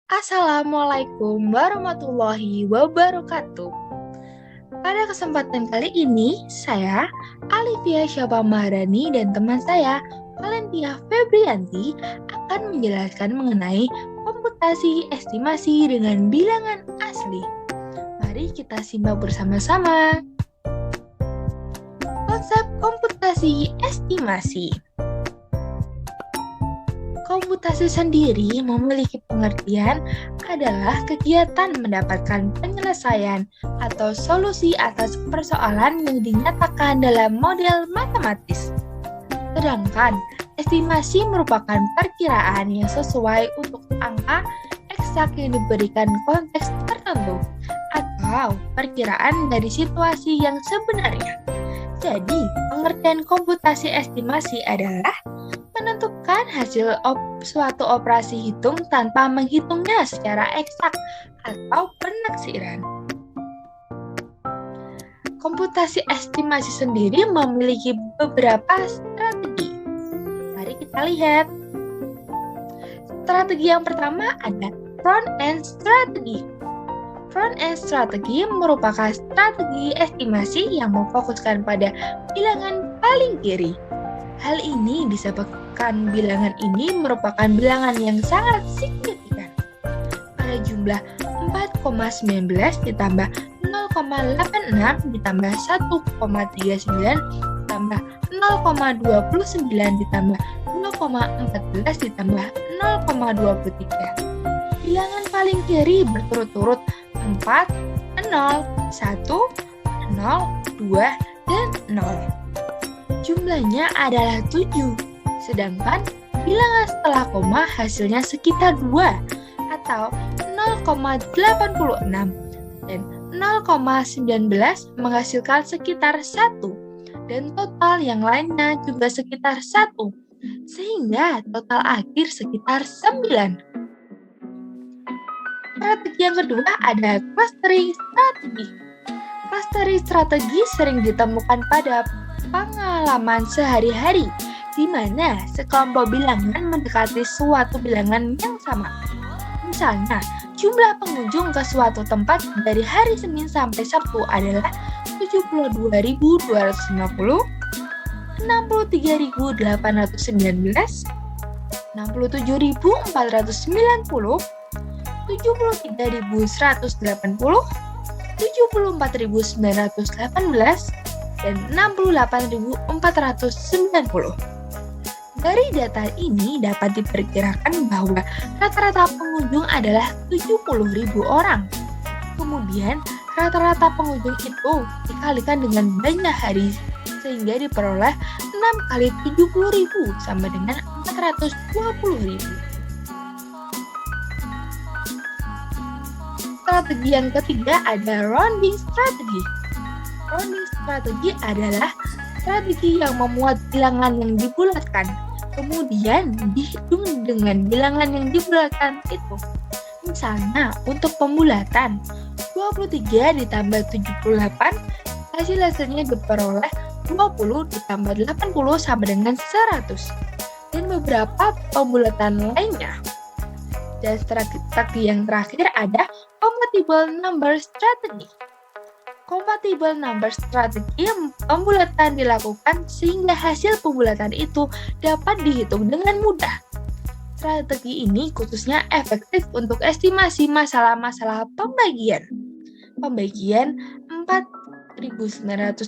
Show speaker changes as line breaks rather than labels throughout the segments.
Assalamualaikum warahmatullahi wabarakatuh. Pada kesempatan kali ini, saya, Alivia Syaba Maharani dan teman saya, Valentia Febrianti, akan menjelaskan mengenai komputasi estimasi dengan bilangan asli. Mari kita simak bersama-sama. Konsep komputasi estimasi. Komputasi sendiri memiliki pengertian adalah kegiatan mendapatkan penyelesaian atau solusi atas persoalan yang dinyatakan dalam model matematis. Sedangkan estimasi merupakan perkiraan yang sesuai untuk angka eksak yang diberikan konteks tertentu atau perkiraan dari situasi yang sebenarnya. Jadi, pengertian komputasi estimasi adalah menentukan hasil suatu operasi hitung tanpa menghitungnya secara eksak atau penaksiran. Komputasi estimasi sendiri memiliki beberapa strategi. Mari kita lihat. Strategi yang pertama ada front-end strategy. Front-end strategy merupakan strategi estimasi yang memfokuskan pada bilangan paling kiri. Hal ini disebabkan bilangan ini merupakan bilangan yang sangat signifikan. Pada jumlah 4,19 ditambah 0,86 ditambah 1,39 ditambah 0,29 ditambah 0,14 ditambah 0,23. Bilangan paling kiri berturut-turut 4, 0, 1, 0, 2, dan 0. Jumlahnya adalah 7, sedangkan bilangan setelah koma hasilnya sekitar 2 atau 0,86 dan 0,19 menghasilkan sekitar 1 dan total yang lainnya juga sekitar 1 sehingga total akhir sekitar 9. Strategi yang kedua ada clustering strategi. Clustering strategi sering ditemukan pada pengalaman sehari-hari, di mana sekelompok bilangan mendekati suatu bilangan yang sama. Misalnya, jumlah pengunjung ke suatu tempat dari hari Senin sampai Sabtu adalah 72.250, 63.819, 67.490, 73.180, 74.918, dan 68.490. Dari data ini dapat diperkirakan bahwa rata-rata pengunjung adalah 70.000 orang. Kemudian, rata-rata pengunjung itu dikalikan dengan banyak hari sehingga diperoleh 6 kali 70.000 sama dengan 420.000. Strategi yang ketiga ada rounding strategy. Rounding strategi adalah strategi yang memuat bilangan yang dibulatkan, kemudian dihitung dengan bilangan yang dibulatkan itu. Misalnya, untuk pembulatan, 23 ditambah 78, hasilnya diperoleh 20 ditambah 80 sama dengan 100. Dan beberapa pembulatan lainnya. Dan strategi yang terakhir ada compatible number strategy. Compatible number strategy pembulatan dilakukan sehingga hasil pembulatan itu dapat dihitung dengan mudah. Strategi ini khususnya efektif untuk estimasi masalah-masalah pembagian. Pembagian 4.936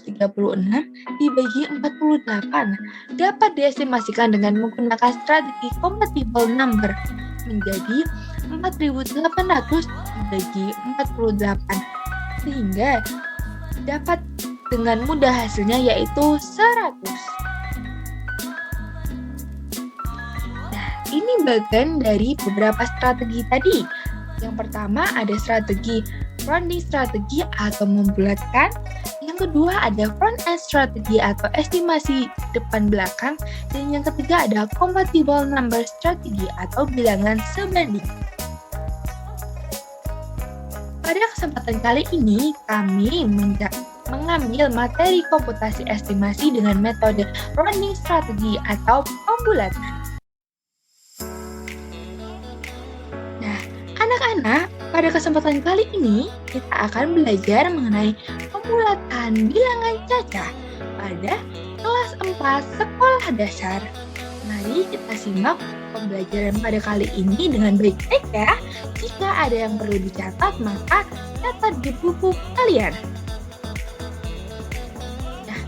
dibagi 48 dapat diestimasikan dengan menggunakan strategi compatible number menjadi 4.800 dibagi 48 sehingga dapat dengan mudah hasilnya yaitu 100. Nah, ini bagian dari beberapa strategi tadi. Yang pertama ada strategi rounding strategi atau membulatkan. Yang kedua ada front-end strategi atau estimasi depan belakang. Dan yang ketiga ada compatible number strategi atau bilangan sebanding. Pada kesempatan kali ini, kami mengambil materi komputasi estimasi dengan metode rounding strategi atau pembulatan. Nah, Karena pada kesempatan kali ini kita akan belajar mengenai pembulatan bilangan cacah pada kelas 4 sekolah dasar. Mari kita simak pembelajaran pada kali ini dengan baik-baik ya. Jika ada yang perlu dicatat, maka catat di buku kalian. Nah,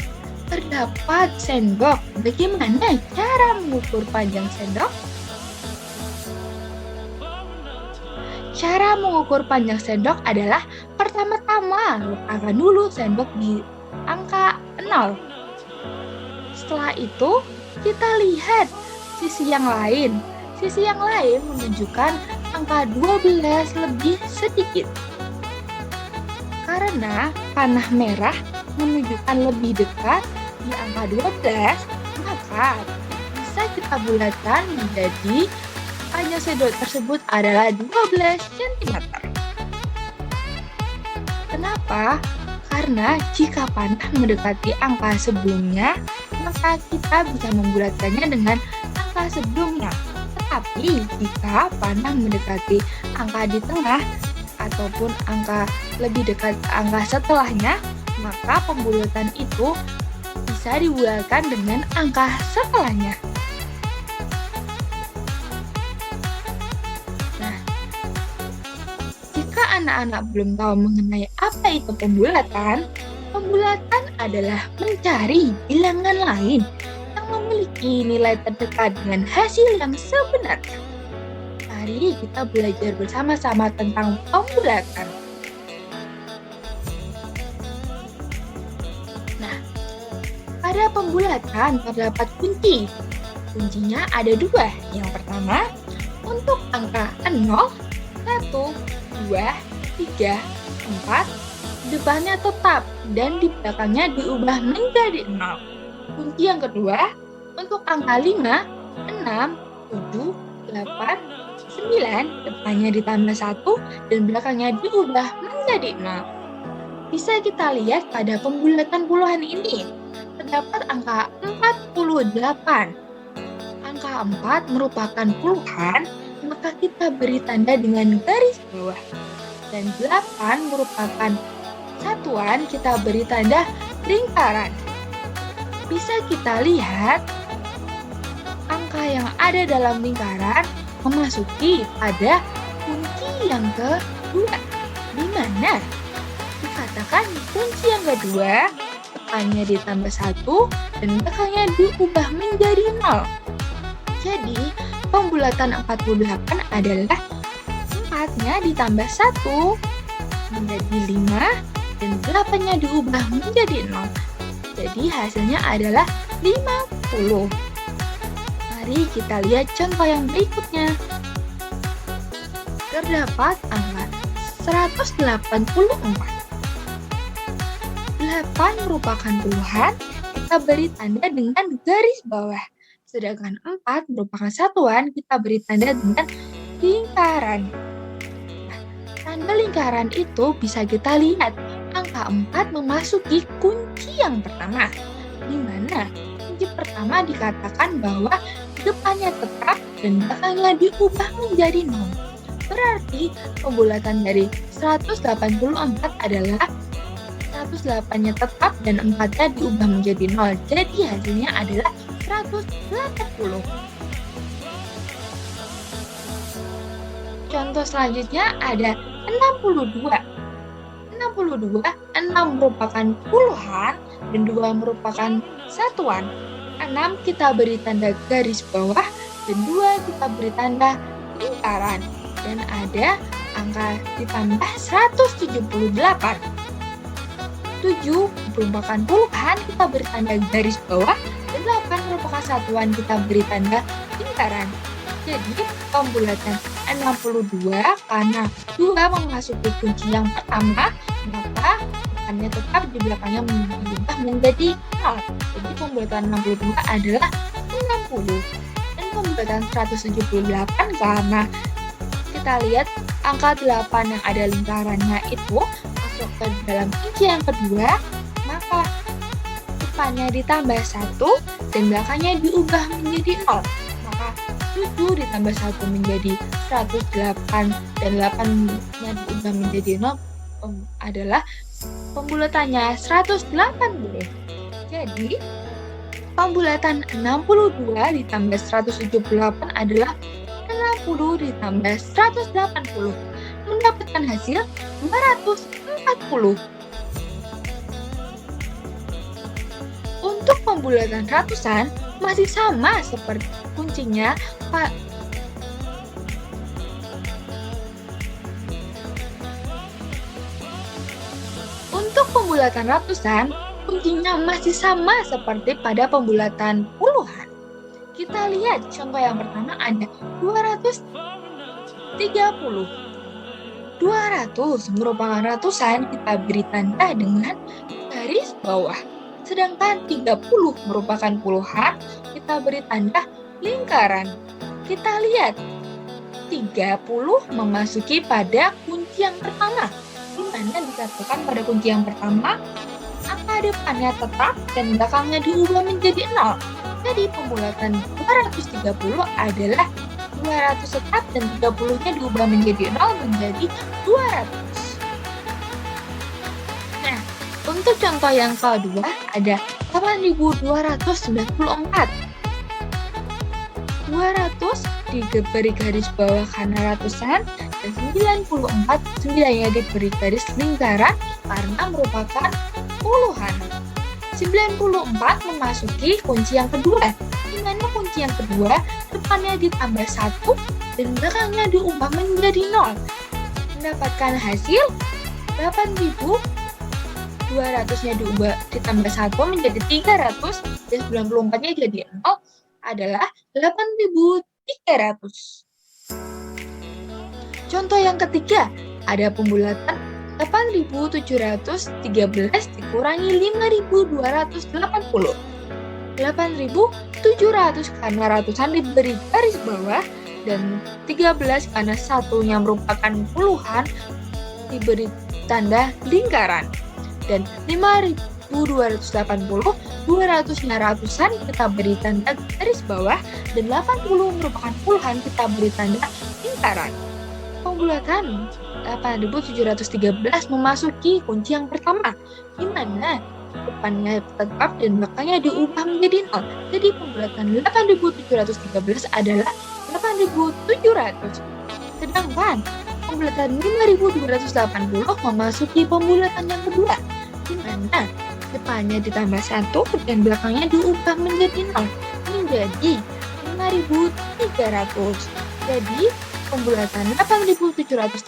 terdapat sendok. Bagaimana cara mengukur panjang sendok? Cara mengukur panjang sendok adalah pertama-tama letakkan dulu sendok di angka 0. Setelah itu, kita lihat sisi yang lain. Sisi yang lain menunjukkan angka 12 lebih sedikit. Karena panah merah menunjukkan lebih dekat di angka 12, maka bisa kita bulatkan menjadi panjang sendok tersebut adalah 12 cm. Kenapa? Karena jika panah mendekati angka sebelumnya, maka kita bisa membulatkannya dengan angka sebelumnya. Tetapi jika panah mendekati angka di tengah ataupun angka lebih dekat ke angka setelahnya, maka pembulatan itu bisa dibulatkan dengan angka setelahnya. Anak-anak belum tahu mengenai apa itu pembulatan, pembulatan adalah mencari bilangan lain yang memiliki nilai terdekat dengan hasil yang sebenarnya. Mari kita belajar bersama-sama tentang pembulatan. Nah, pada pembulatan terdapat kunci. Kuncinya ada dua. Yang pertama, untuk angka 0, 1, 2, 3, 4, depannya tetap dan di belakangnya diubah menjadi 0. Kunci yang kedua, untuk angka 5, 6, 7, 8, 9, depannya ditambah 1 dan belakangnya diubah menjadi 0. Bisa kita lihat pada pembulatan puluhan ini, terdapat angka 48. Angka 4 merupakan puluhan, maka kita beri tanda dengan garis bawah. Dan 8 merupakan satuan, kita beri tanda lingkaran. Bisa kita lihat angka yang ada dalam lingkaran memasuki pada kunci yang kedua, di mana dikatakan kunci yang kedua depannya ditambah 1 dan belakangnya diubah menjadi 0. Jadi pembulatan 48 adalah 4-nya ditambah 1 menjadi 5 dan 8-nya diubah menjadi 0. Jadi hasilnya adalah 50. Mari kita lihat contoh yang berikutnya. Terdapat angka 184. 8 merupakan puluhan, kita beri tanda dengan garis bawah. Sedangkan 4 merupakan satuan, kita beri tanda dengan lingkaran. Nah, tanda lingkaran itu bisa kita lihat. Angka 4 memasuki kunci yang pertama, di mana kunci pertama dikatakan bahwa depannya tetap dan belakangnya diubah menjadi 0. Berarti pembulatan dari 184 adalah 108-nya tetap dan 4-nya diubah menjadi 0. Jadi hasilnya adalah 180. Contoh selanjutnya ada 62. 6 merupakan puluhan dan 2 merupakan satuan. 6 kita beri tanda garis bawah dan 2 kita beri tanda lingkaran. Dan ada angka ditambah 178. 7 merupakan puluhan, kita beri tanda garis bawah, dan 8 merupakan satuan, kita beri tanda lingkaran. Jadi pembulatan 62 karena 2 memasuki kunci yang pertama, maka depannya tetap di belakangnya berubah menjadi 0. Jadi pembulatan 62 adalah 60. Dan pembulatan 178 karena kita lihat angka 8 yang ada lingkarannya itu masuk ke dalam kunci yang kedua, maka depannya ditambah 1 dan belakangnya diubah menjadi 0. Maka 7 ditambah 1 menjadi 108 dan 8-nya diubah menjadi 0 adalah pembulatannya 180. Jadi, pembulatan 62 ditambah 178 adalah 60 ditambah 180. Mendapatkan hasil 240. Untuk pembulatan ratusan masih sama seperti kuncinya Untuk pembulatan ratusan, kuncinya masih sama seperti pada pembulatan puluhan. Kita lihat contoh yang pertama ada 230. 200 merupakan ratusan, kita beri tanda dengan garis bawah. Sedangkan 30 merupakan puluhan, kita beri tanda lingkaran. Kita lihat 30 memasuki pada kunci yang pertama, di mana dikatakan pada kunci yang pertama angka depannya tetap dan belakangnya diubah menjadi 0. Jadi pembulatan 230 adalah 200 tetap dan 30-nya diubah menjadi 0 menjadi 200. Nah, untuk contoh yang kedua ada 8294. 200 diberi garis bawah karena ratusan dan 94 9-nya diberi garis lingkaran karena merupakan puluhan. 94 memasuki kunci yang kedua, di mana kunci yang kedua depannya ditambah 1 dan belakangnya diubah menjadi 0. Mendapatkan hasil 8.200-nya diubah ditambah 1 menjadi 300 dan 94-nya jadi 0 adalah 8.300. Contoh yang ketiga, ada pembulatan 8.713 dikurangi 5.280. 8.700 karena ratusan diberi garis bawah dan 13 karena satunya merupakan puluhan diberi tanda lingkaran. Dan 5.280, 200-nya ratusan kita beri tanda garis bawah dan 80 merupakan puluhan kita beri tanda lingkaran. Pembulatan 8.713 memasuki kunci yang pertama, di mana depannya tetap dan belakangnya diubah menjadi 0. Jadi pembulatan 8.713 adalah 8.700. Sedangkan pembulatan 5.280 memasuki pembulatan yang kedua, di mana depannya ditambah 1 dan belakangnya diubah menjadi 0 menjadi 5.300. Jadi pembulatan 8.713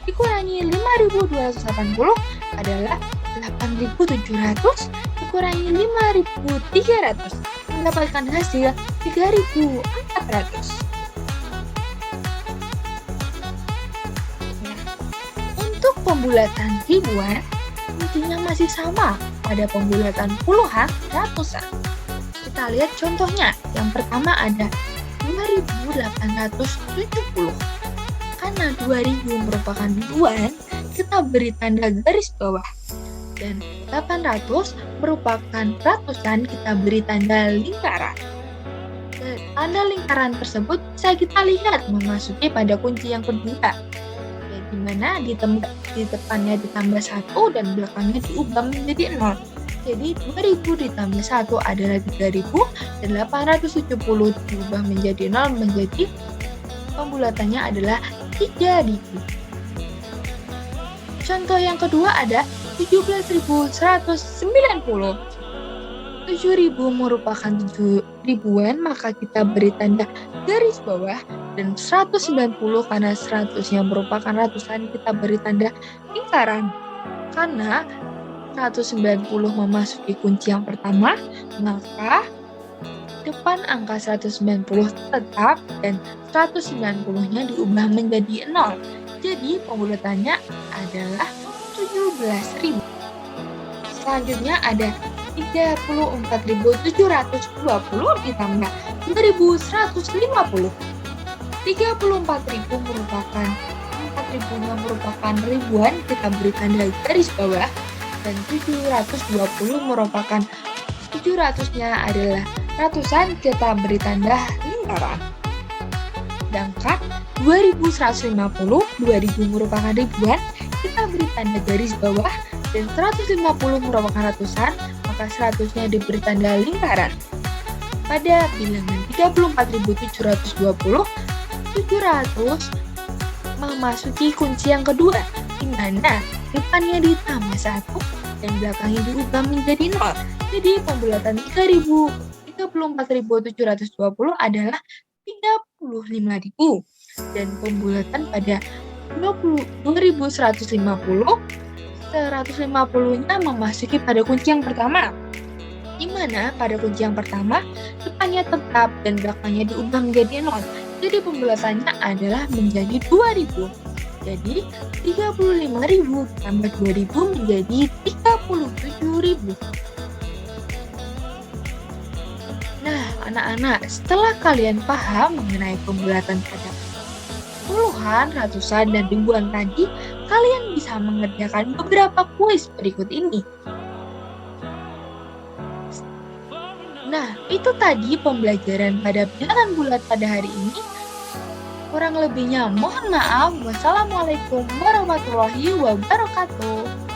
dikurangi 5.280 adalah 8.700 dikurangi 5.300 mendapatkan hasil 3.400. Nah, untuk pembulatan ribuan intinya masih sama pada pembulatan puluhan ratusan. Kita lihat contohnya. Yang pertama ada 2.870. Karena 2.000 merupakan ribuan, kita beri tanda garis bawah. Dan 800 merupakan ratusan, kita beri tanda lingkaran. Tanda lingkaran tersebut bisa kita lihat memasuki pada kunci yang kedua, di mana di depannya ditambah 1 dan belakangnya diubah menjadi 0. Jadi 2000 ditambah 1 adalah 3000 dan 870 diubah menjadi 0 menjadi pembulatannya adalah 3000. Contoh yang kedua ada 17.190. 7.000 merupakan 7 ribuan, maka kita beri tanda garis bawah, dan 190 karena 100-nya merupakan ratusan, kita beri tanda lingkaran. Karena 190 memasuki kunci yang pertama, maka depan angka 190 tetap dan 190-nya diubah menjadi 0. Jadi pembulatannya adalah 17.000. Selanjutnya ada 34.720 ditambah 2.150. 34.000 merupakan 4.000-nya merupakan ribuan, kita beri tanda garis bawah, dan 720 merupakan 700-nya adalah ratusan, kita beri tanda lingkaran. Sedangkan 2150, 2000 merupakan ribuan, kita beri tanda garis bawah, dan 150 merupakan ratusan, maka 100-nya diberi tanda lingkaran. Pada bilangan 34.720, 700 memasuki kunci yang kedua, di mana depannya ditambah 1 dan belakangnya diubah menjadi 0. Jadi pembulatan 34.720 adalah 35.000 dan pembulatan pada 2150, 150-nya memasuki pada kunci yang pertama, di mana pada kunci yang pertama depannya tetap dan belakangnya diubah menjadi 0. Jadi pembulatannya adalah menjadi 2000. Jadi 35.000 tambah 2000 menjadi 37.000. Nah, anak-anak, setelah kalian paham mengenai pembulatan pada puluhan, ratusan, dan ribuan tadi, kalian bisa mengerjakan beberapa kuis berikut ini. Nah, itu tadi pembelajaran pada bilangan bulat pada hari ini. Kurang lebihnya mohon maaf. Wassalamualaikum warahmatullahi wabarakatuh.